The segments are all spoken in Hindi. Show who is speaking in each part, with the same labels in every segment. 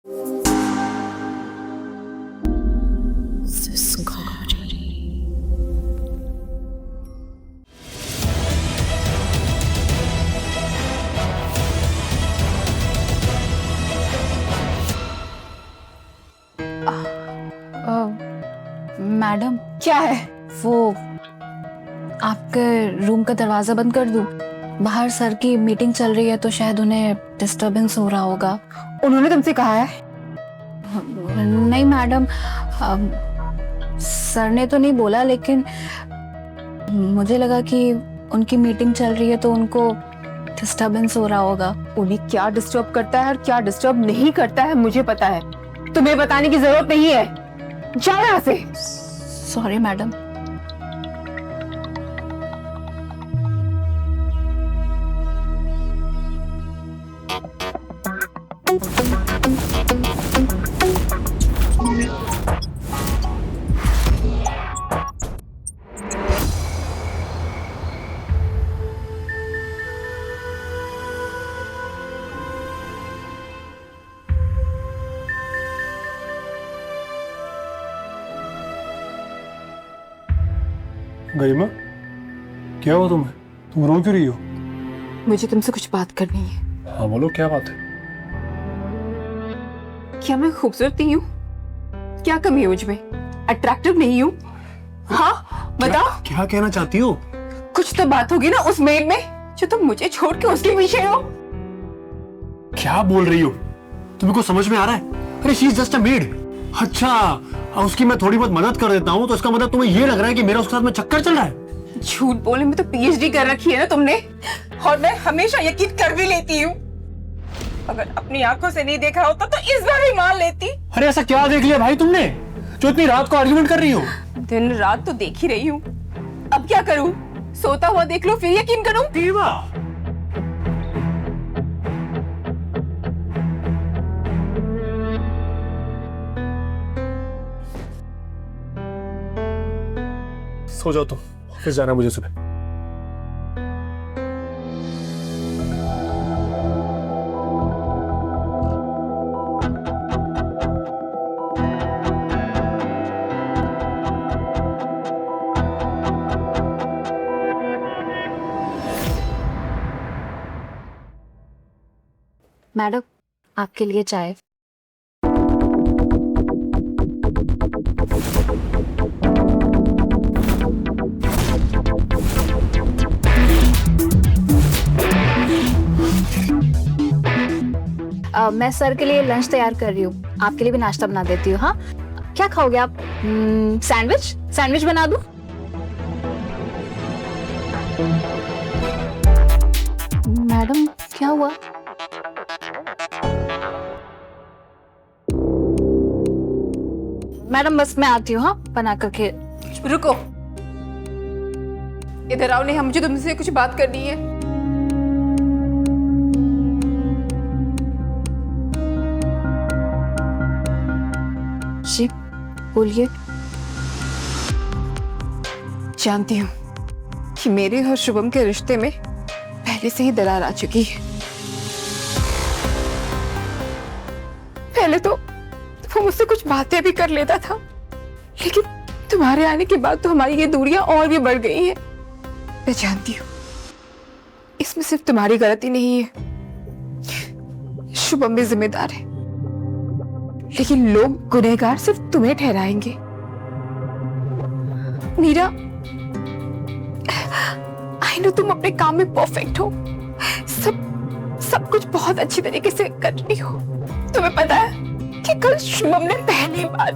Speaker 1: मैडम,
Speaker 2: क्या है?
Speaker 1: वो आपके रूम का दरवाजा बंद कर दूं? बाहर सर की मीटिंग चल रही है तो शायद उन्हें डिस्टरबेंस हो रहा होगा।
Speaker 2: उन्होंने तुमसे कहा है?
Speaker 1: नहीं मैडम, सर ने तो नहीं बोला, लेकिन मुझे लगा कि उनकी मीटिंग चल रही है तो उनको डिस्टरबेंस हो रहा होगा।
Speaker 2: उन्हें क्या डिस्टर्ब करता है और क्या डिस्टर्ब नहीं करता है मुझे पता है। तुम्हें बताने की जरूरत नहीं है। जाओ यहाँ से।
Speaker 1: Sorry madam.
Speaker 3: गरिमा, क्या हुआ तुम्हें? तुम रो क्यों रही हो?
Speaker 2: मुझे तुमसे कुछ बात करनी है।
Speaker 3: हाँ बोलो, क्या बात है?
Speaker 2: क्या मैं खूबसूरत नहीं हूँ? क्या कमी है मुझमें? अट्रैक्टिव नहीं हूँ? हाँ बताओ।
Speaker 3: क्या कहना चाहती हो?
Speaker 2: कुछ तो बात होगी ना उस मेड में जो तुम मुझे छोड़ के उसके पीछे हो।
Speaker 3: क्या बोल रही हो? तुम्हें कुछ समझ में आ रहा है? अरे she is just a made. अच्छा, उसकी मैं थोड़ी बहुत मदद कर देता हूँ तो इसका मतलब तुम्हें ये लग रहा है कि मेरा उसके साथ में चक्कर चल रहा है?
Speaker 2: झूठ बोलने में तो पीएचडी कर रखी है ना तुमने, और मैं हमेशा यकीन कर भी लेती हूँ। अगर अपनी आंखों से नहीं देखा होता तो इस बार ही मान लेती।
Speaker 3: अरे ऐसा क्या देख लिया भाई तुमने जो इतनी रात को आर्ग्यूमेंट कर रही हो?
Speaker 2: दिन रात तो देख ही रही हूँ, अब क्या करूँ? सोता हुआ देख लो फिर यकीन करूँ?
Speaker 3: दीवा, सो जाओ तुम, ऑफिस जाना है मुझे सुबह।
Speaker 1: मैडम, आपके लिए चाय। मैं सर के लिए लंच तैयार कर रही हूँ, आपके लिए भी नाश्ता बना देती हूँ। हाँ, क्या खाओगे आप? सैंडविच? सैंडविच बना दूँ? मैडम, क्या हुआ? मैडम बस मैं आती हूँ, हाँ, बना करके।
Speaker 2: रुको, इधर आओ। नहीं, मुझे तुमसे कुछ बात करनी है।
Speaker 1: जी बोलिए।
Speaker 2: जानती हूँ कि मेरे और शुभम के रिश्ते में पहले से ही दरार आ चुकी है। पहले तो वो मुझसे कुछ बातें भी कर लेता था, लेकिन तुम्हारे आने के बाद तो हमारी ये दूरियां और भी बढ़ गई हैं। मैं जानती हूँ इसमें सिर्फ तुम्हारी गलती नहीं है, शुभम भी जिम्मेदार है, लेकिन लोग गुनहगार सिर्फ तुम्हें ठहराएंगे। मीरा, आई नो तुम अपने काम में परफेक्ट हो, सब कुछ बहुत अच्छी तरीके से कर रही हो। तुम्हें पता है कि कल शुभम ने पहली बार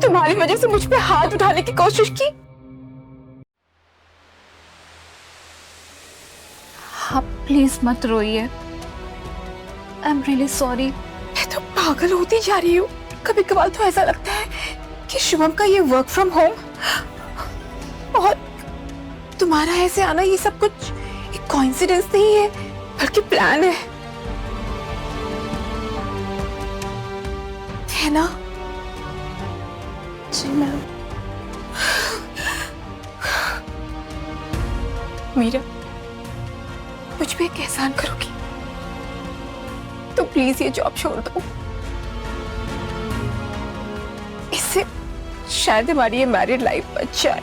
Speaker 2: तुम्हारी वजह से मुझ पे हाथ उठाने की कोशिश की।
Speaker 1: आप प्लीज मत रोइए, आई एम रियली सॉरी।
Speaker 2: मैं तो पागल होती जा रही हूँ। कभी कभार तो ऐसा लगता है कि शुभम का ये वर्क फ्रॉम होम और तुम्हारा ऐसे आना, ये सब कुछ एक कोइंसिडेंस नहीं है बल्कि प्लान है ना?
Speaker 1: जी मैम।
Speaker 2: मीरा, मुझ पे एक एहसान करोगी? तो प्लीज ये जॉब छोड़ दो। शायद हमारी ये मैरिड लाइफ बच जाए,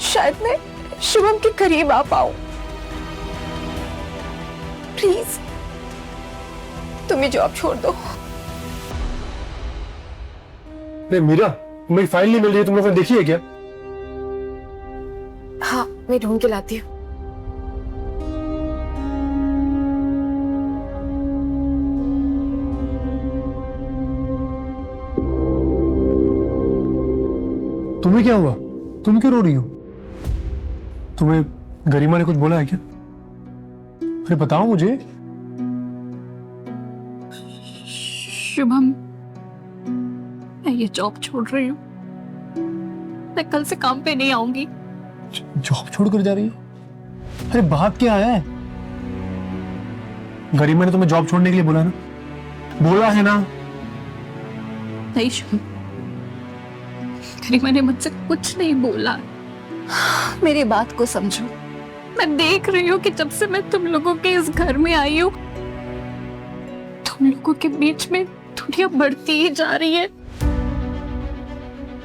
Speaker 2: शायद मैं शुभम के करीब आ पाऊं। प्लीज तुम ये जॉब छोड़ दो।
Speaker 3: अरे मीरा, मेरी फाइल नहीं मिल रही है, तुम लोगों ने देखी है क्या?
Speaker 2: हाँ, मैं ढूंढ के लाती हूँ।
Speaker 3: तुम्हें क्या हुआ? तुम क्यों रो रही हो? तुम्हें गरिमा ने कुछ बोला है क्या? अरे बताओ मुझे।
Speaker 1: शुभम, मैं ये जॉब छोड़ रही हूँ। मैं कल से काम पे नहीं आऊंगी।
Speaker 3: जॉब छोड़ कर जा रही हो? अरे बात क्या है? गरिमा ने तुम्हें जॉब छोड़ने के लिए बोला ना? बोला है ना?
Speaker 1: नहीं शुभम, गरिमा ने मुझसे कुछ नहीं बोला। मेरी बात को समझो। मैं देख रही हूँ कि जब से मैं तुम लोगों के इस घर में आई हूँ, तुम लोगों के बीच में दूरियां बढ़ती ही जा रही है।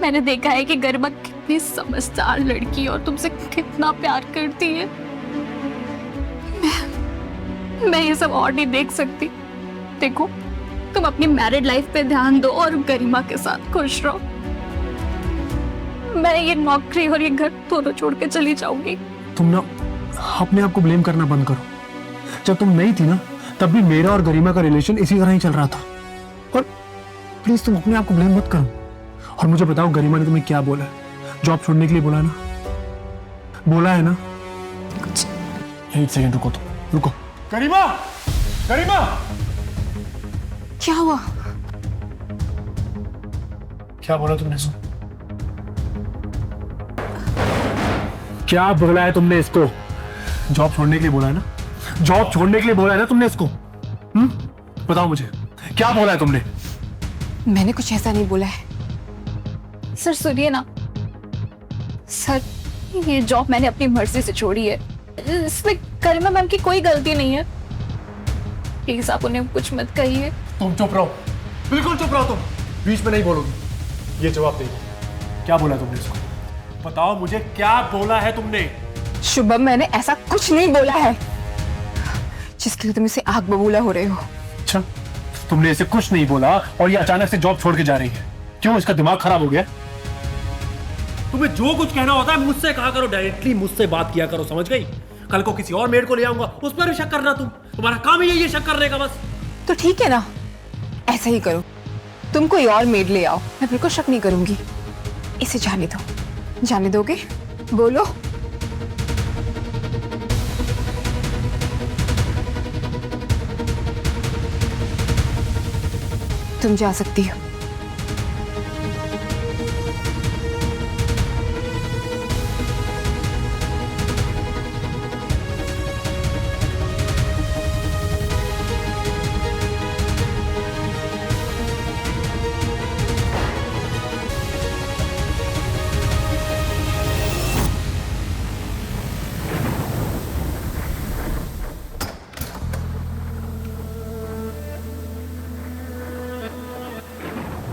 Speaker 1: मैंने देखा है कि गरिमा कितनी समझदार लड़की है और तुमसे कितना प्यार करती है। मैं ये सब और नहीं देख सकती। देखो, तुम अपनी मैरिड लाइफ पे ध्यान दो और गरिमा के साथ खुश रहो। मैं ये नौकरी और ये घर दोनों छोड़ के चली जाऊंगी।
Speaker 3: तुम ना अपने आप को ब्लेम करना बंद करो। जब तुम नहीं थी ना, तब भी मेरा और गरिमा का रिलेशन इसी तरह ही चल रहा था। और प्लीज तुम अपने आप को ब्लेम मत करो। और मुझे बताओ, गरिमा ने तुम्हें क्या बोला है? जॉब छोड़ने के लिए बोला है ना? बोला है ना?
Speaker 1: कुछ
Speaker 3: एक सेकंड रुको, तुम रुको। गरिमा, गरिमा,
Speaker 2: क्या हुआ?
Speaker 3: क्या बोला तुमने? क्या बोला है तुमने इसको? जॉब छोड़ने के लिए बोला है ना? जॉब छोड़ने के लिए बोला है ना तुमने इसको? बताओ मुझे, क्या बोला है तुमने?
Speaker 2: मैंने कुछ ऐसा नहीं बोला है।
Speaker 1: सर सुनिए ना सर, ये जॉब मैंने अपनी मर्जी से छोड़ी है। इसमें गरिमा मैम की कोई गलती नहीं है। प्लीज आप उन्हें कुछ मत कहिए।
Speaker 3: तुम चुप रहो, बिल्कुल चुप रहो। तुम बीच में नहीं बोलोगी। ये जवाब दे, क्या बोला तुमने इसको? बताओ मुझे, क्या बोला है तुमने?
Speaker 2: शुभम, मैंने ऐसा कुछ नहीं बोला है जिसके लिए तुम इसे आग बबूला हो रहे हो।
Speaker 3: अच्छा, तुमने इसे कुछ नहीं बोला और ये अचानक से जॉब छोड़ के जा रही है। क्यों, इसका दिमाग खराब हो गया? तुम्हें जो कुछ कहना होता है मुझसे कहा करो, डायरेक्टली मुझसे बात किया करो, समझ गई? कल को किसी और मेड को ले आऊंगा, उस पर भी शक करना। तुम्हारा काम ही यही है, शक करने का बस।
Speaker 2: तो ठीक है ना, ऐसा ही करो। तुम कोई और मेड ले आओ, मैं बिल्कुल शक नहीं करूंगी। इसे जाने दो। जाने दोगे? बोलो। तुम जा सकती हो।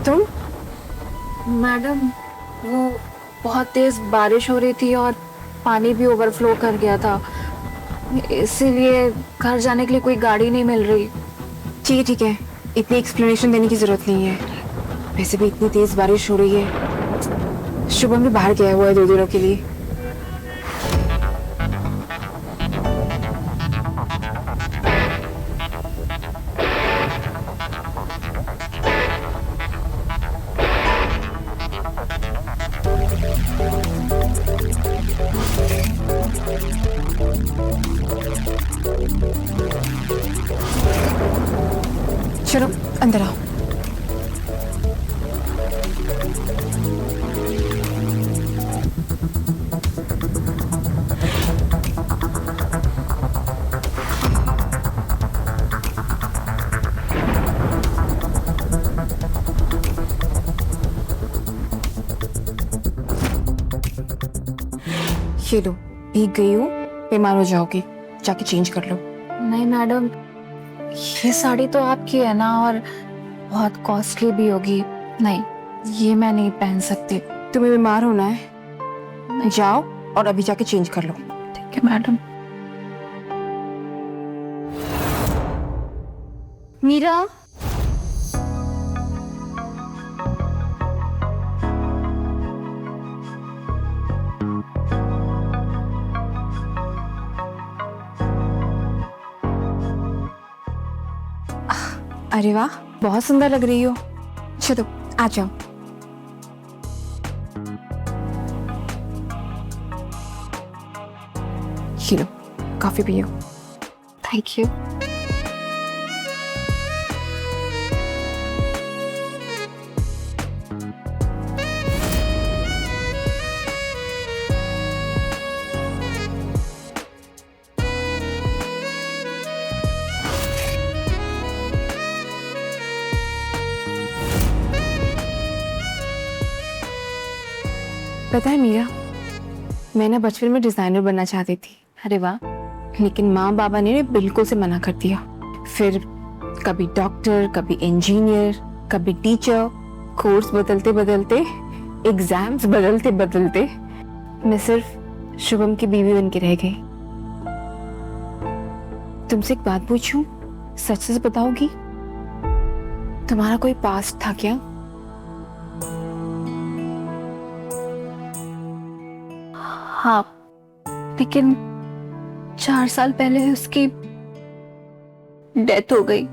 Speaker 2: तुम?
Speaker 1: मैडम, वो बहुत तेज बारिश हो रही थी और पानी भी ओवरफ्लो कर गया था, इसीलिए घर जाने के लिए कोई गाड़ी नहीं मिल रही।
Speaker 2: ठीक है, इतनी एक्सप्लेनेशन देने की जरूरत नहीं है। वैसे भी इतनी तेज बारिश हो रही है। शुभम भी बाहर गया हुआ है 2 दिनों के लिए। चलो अंदर आओ। ये लो, भीग गई हूँ, बीमार हो जाओगी, जाके चेंज कर लो।
Speaker 1: नहीं मैडम, ये साड़ी तो आपकी है ना और बहुत कॉस्टली भी होगी। नहीं, ये मैं नहीं पहन सकती।
Speaker 2: तुम्हें बीमार होना है, जाओ और अभी जाके चेंज कर लो।
Speaker 1: ठीक है मैडम। मीरा,
Speaker 2: अरे वाह, बहुत सुंदर लग रही हो। चलो आ जाओ। ये लो, कॉफी पियो।
Speaker 1: Thank you.
Speaker 2: पता है मीरा, मैं ना बचपन में डिजाइनर बनना चाहती थी।
Speaker 1: अरे वाह।
Speaker 2: लेकिन माँ बाबा ने बिल्कुल से मना कर दिया। फिर कभी डॉक्टर, कभी इंजीनियर, कभी टीचर, कोर्स बदलते बदलते, एग्जाम्स बदलते बदलते मैं सिर्फ शुभम की बीवी बन के रह गई। तुमसे एक बात पूछूं, सच से बताओगी? तुम्हारा कोई पास्ट था क्या?
Speaker 1: हाँ, लेकिन 4 साल पहले उसकी डेथ हो गई।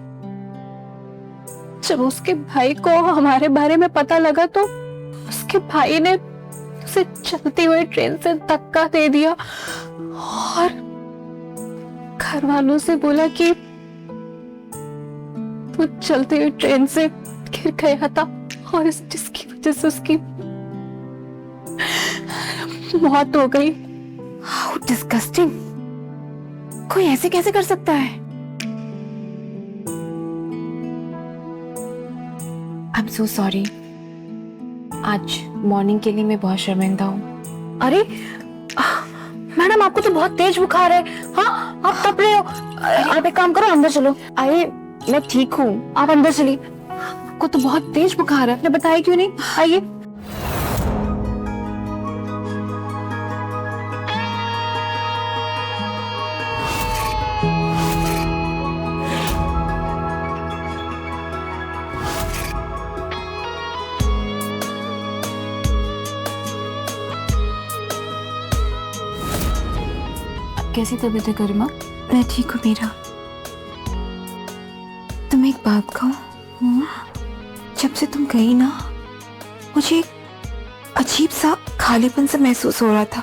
Speaker 1: जब उसके भाई को हमारे बारे में पता लगा तो उसके भाई ने उसे चलती हुई ट्रेन से धक्का दे दिया और घर वालों से बोला कि वो चलती हुई ट्रेन से गिर गया था और जिसकी वजह से उसकी मौत हो गई।
Speaker 2: How disgusting! कोई ऐसे कैसे कर सकता है? I am so sorry. आज मॉर्निंग के लिए मैं बहुत शर्मिंदा हूँ।
Speaker 1: अरे मैडम, आपको तो बहुत तेज बुखार है। हाँ, आप तप रहे हो। आप एक काम करो, अंदर चलो।
Speaker 2: अरे मैं ठीक हूँ।
Speaker 1: आप अंदर चलिए। आपको तो बहुत तेज बुखार है, आपने बताया क्यों नहीं? आइए। कैसी तबीयत है गरिमा?
Speaker 2: मैं ठीक हूँ मीरा। तुम्हें एक बात कहूँ, जब से तुम गई ना, मुझे एक अजीब सा खालीपन सा महसूस हो रहा था।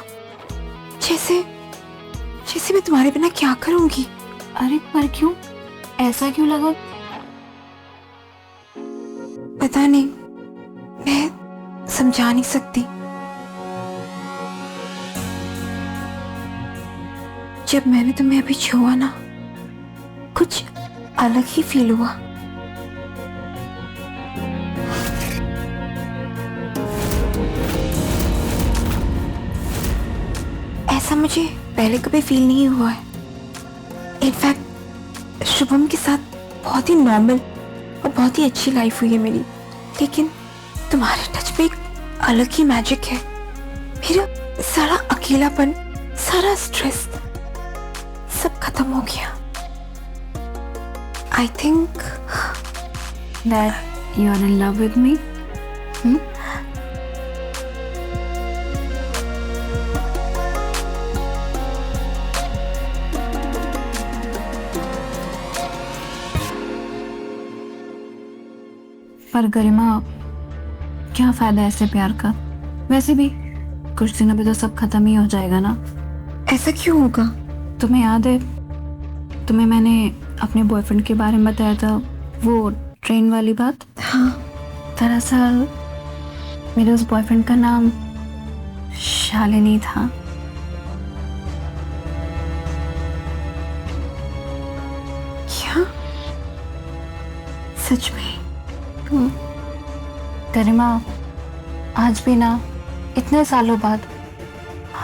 Speaker 2: जैसे जैसे मैं तुम्हारे बिना क्या करूंगी।
Speaker 1: अरे पर क्यों? ऐसा क्यों लगा?
Speaker 2: पता नहीं, मैं समझा नहीं सकती। जब मैंने तुम्हें अभी छुआ ना, कुछ अलग ही फील हुआ। ऐसा मुझे पहले कभी फील नहीं हुआ है। इनफैक्ट शुभम के साथ बहुत ही नॉर्मल और बहुत ही अच्छी लाइफ हुई है मेरी, लेकिन तुम्हारे टच पे एक अलग ही मैजिक है। मेरा सारा अकेलापन, सारा स्ट्रेस सब खत्म हो गया। I think
Speaker 1: that you are in love with me. पर गरिमा, क्या फायदा ऐसे प्यार का? वैसे भी कुछ दिनों में तो सब खत्म ही हो जाएगा ना।
Speaker 2: ऐसा क्यों होगा?
Speaker 1: तुम्हें याद है, तुम्हें मैंने अपने बॉयफ्रेंड के बारे में बताया था, वो ट्रेन वाली बात?
Speaker 2: हाँ।
Speaker 1: दरअसल मेरे उस बॉयफ्रेंड का नाम शालिनी था।
Speaker 2: क्या? सच में?
Speaker 1: गरिमा, आज भी ना, इतने सालों बाद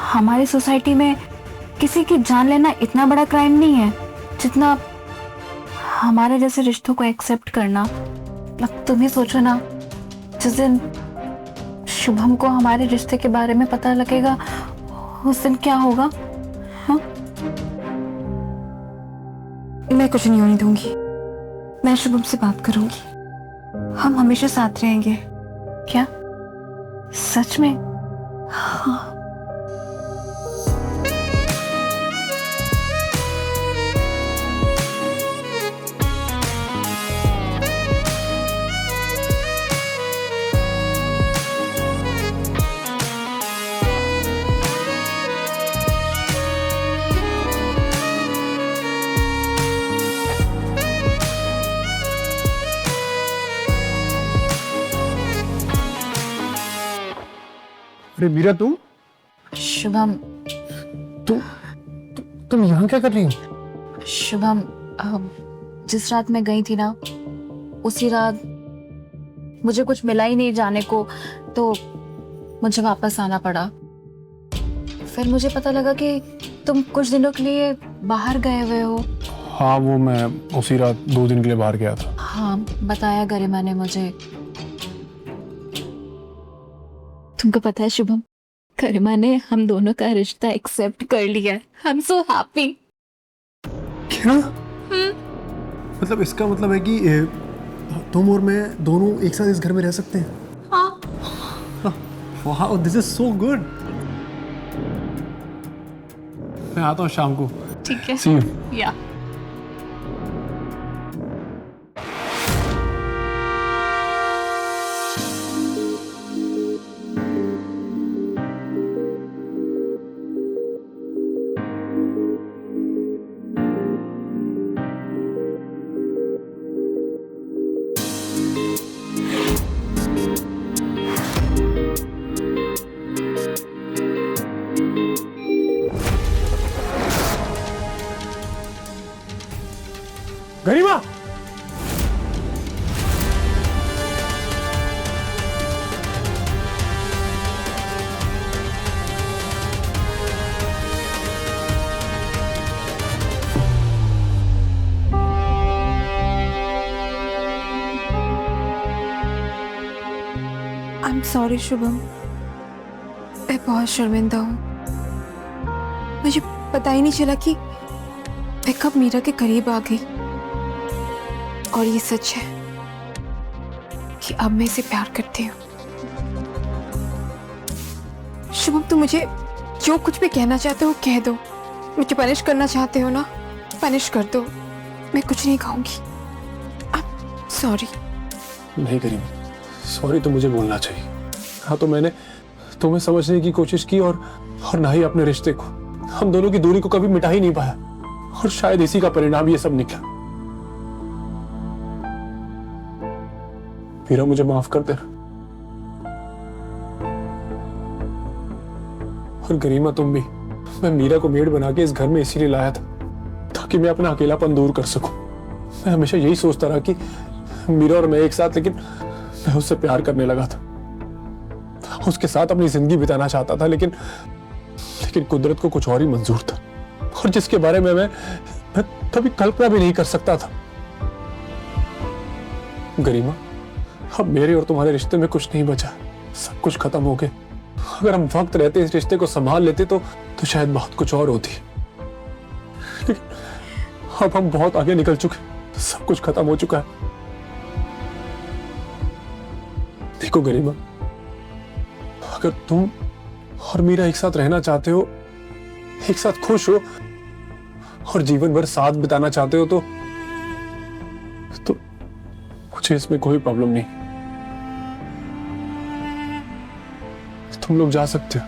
Speaker 1: हमारी सोसाइटी में किसी की जान लेना इतना बड़ा क्राइम नहीं है जितना हमारे जैसे रिश्तों को एक्सेप्ट करना। अब तुम ही सोचो ना, जिस दिन शुभम को हमारे रिश्ते के बारे में पता लगेगा, उस दिन क्या होगा? हाँ?
Speaker 2: मैं कुछ नहीं होने दूंगी। मैं शुभम से बात करूंगी। हम हमेशा साथ रहेंगे।
Speaker 1: क्या सच में? हाँ।
Speaker 3: अरे मीरा, तुम
Speaker 1: शुभम,
Speaker 3: तुम यहाँ क्या कर रही हो?
Speaker 1: शुभम, जिस रात मैं गई थी ना, उसी रात मुझे कुछ मिला ही नहीं जाने को, तो मुझे वापस आना पड़ा। फिर मुझे पता लगा कि तुम कुछ दिनों के लिए बाहर गए हुए हो।
Speaker 3: हाँ, वो मैं उसी रात 2 दिन के लिए बाहर गया था।
Speaker 1: हाँ, बताया गरिमा ने मुझे। तुमको पता है शुभम, गरिमा ने हम दोनों का रिश्ता एक्सेप्ट कर लिया है। I am so happy.
Speaker 3: क्या? मतलब इसका मतलब है कि तुम और मैं दोनों एक साथ इस घर में रह सकते हैं?
Speaker 1: हाँ।
Speaker 3: वाह, दिस इज सो गुड। मैं आता हूँ शाम को।
Speaker 1: ठीक है।
Speaker 3: सी यू।
Speaker 1: या
Speaker 3: गरिमा,
Speaker 2: आई एम सॉरी शुभम, मैं बहुत शर्मिंदा हूँ। मुझे पता ही नहीं चला कि मैं कब मीरा के करीब आ गई। और ये सच है कि अब मैं इसे प्यार करती हूँ। शुभम, तुम मुझे जो कुछ भी कहना चाहते हो कह दो। मुझे पनिश करना चाहते हो ना, पनिश कर दो। मैं कुछ नहीं कहूँगी। सॉरी।
Speaker 3: नहीं गरिमा, सॉरी तो मुझे बोलना चाहिए। हाँ, तो मैंने तुम्हें समझने की कोशिश की और ना ही अपने रिश्ते को, हम दोनों की दूरी को कभी मिटा ही नहीं पाया। और शायद इसी का परिणाम ये सब निकला। मीरा, मुझे माफ कर दे। और गरिमा, तुम भी। मैं मीरा को मेड बना के इस घर में इसीलिए लाया था ताकि मैं अपना अकेलापन दूर कर सकूं। मैं हमेशा यही सोचता रहा कि मीरा और मैं एक साथ, लेकिन मैं उससे प्यार करने लगा था, उसके साथ अपनी जिंदगी बिताना चाहता था, लेकिन कुदरत को कुछ और ही मंजूर था, और जिसके बारे में मैं कभी कल्पना भी नहीं कर सकता था। गरिमा, अब मेरे और तुम्हारे रिश्ते में कुछ नहीं बचा, सब कुछ खत्म हो गया। अगर हम वक्त रहते इस रिश्ते को संभाल लेते तो शायद बहुत कुछ और होती। अब हम बहुत आगे निकल चुके, सब कुछ खत्म हो चुका है। देखो गरिमा, अगर तुम और मीरा एक साथ रहना चाहते हो, एक साथ खुश हो और जीवन भर साथ बिताना चाहते हो तो मुझे इसमें कोई प्रॉब्लम नहीं। तुम लोग जा सकते हो।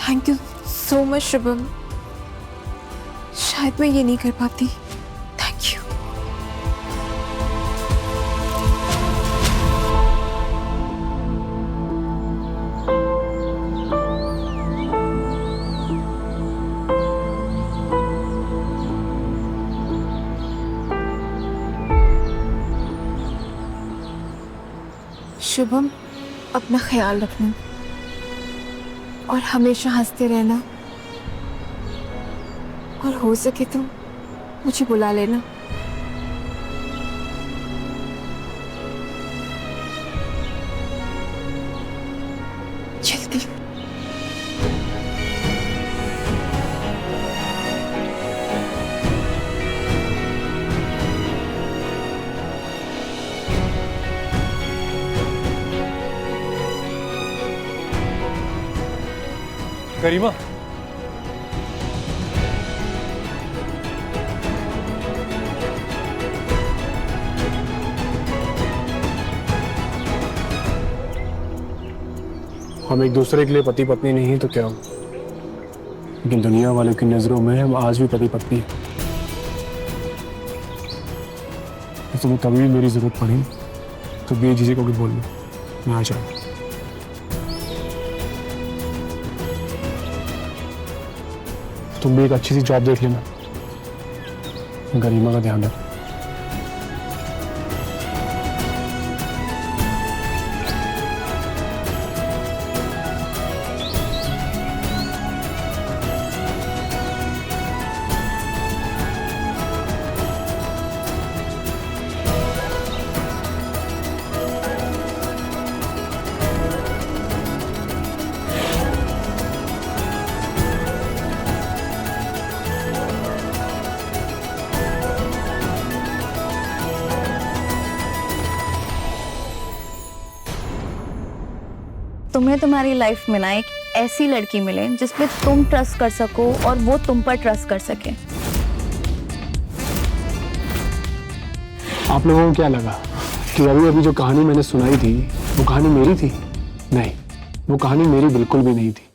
Speaker 2: Thank you so much Shubham. शायद मैं ये नहीं कर पाती। Thank you. शुभम, अपना ख्याल रखना और हमेशा हंसते रहना। और हो सके तो मुझे बुला लेना। चलती हूँ।
Speaker 3: गरिमा, हम एक दूसरे के लिए पति पत्नी नहीं है तो क्या हो, लेकिन दुनिया वालों की नजरों में हम आज भी पति पत्नी हैं। तो तुम्हें कभी भी मेरी जरूरत पड़ी तो बेझिझक होकर बोल लो, मैं आ जाऊँ। तुम भी एक अच्छी सी जॉब देख लेना, गरिमा का ध्यान रख।
Speaker 1: तुम्हें तुम्हारी लाइफ में ना एक ऐसी लड़की मिले जिस पे तुम ट्रस्ट कर सको और वो तुम पर ट्रस्ट कर सके।
Speaker 3: आप लोगों को क्या लगा कि अभी अभी जो कहानी मैंने सुनाई थी वो कहानी मेरी थी? नहीं, वो कहानी मेरी बिल्कुल भी नहीं थी।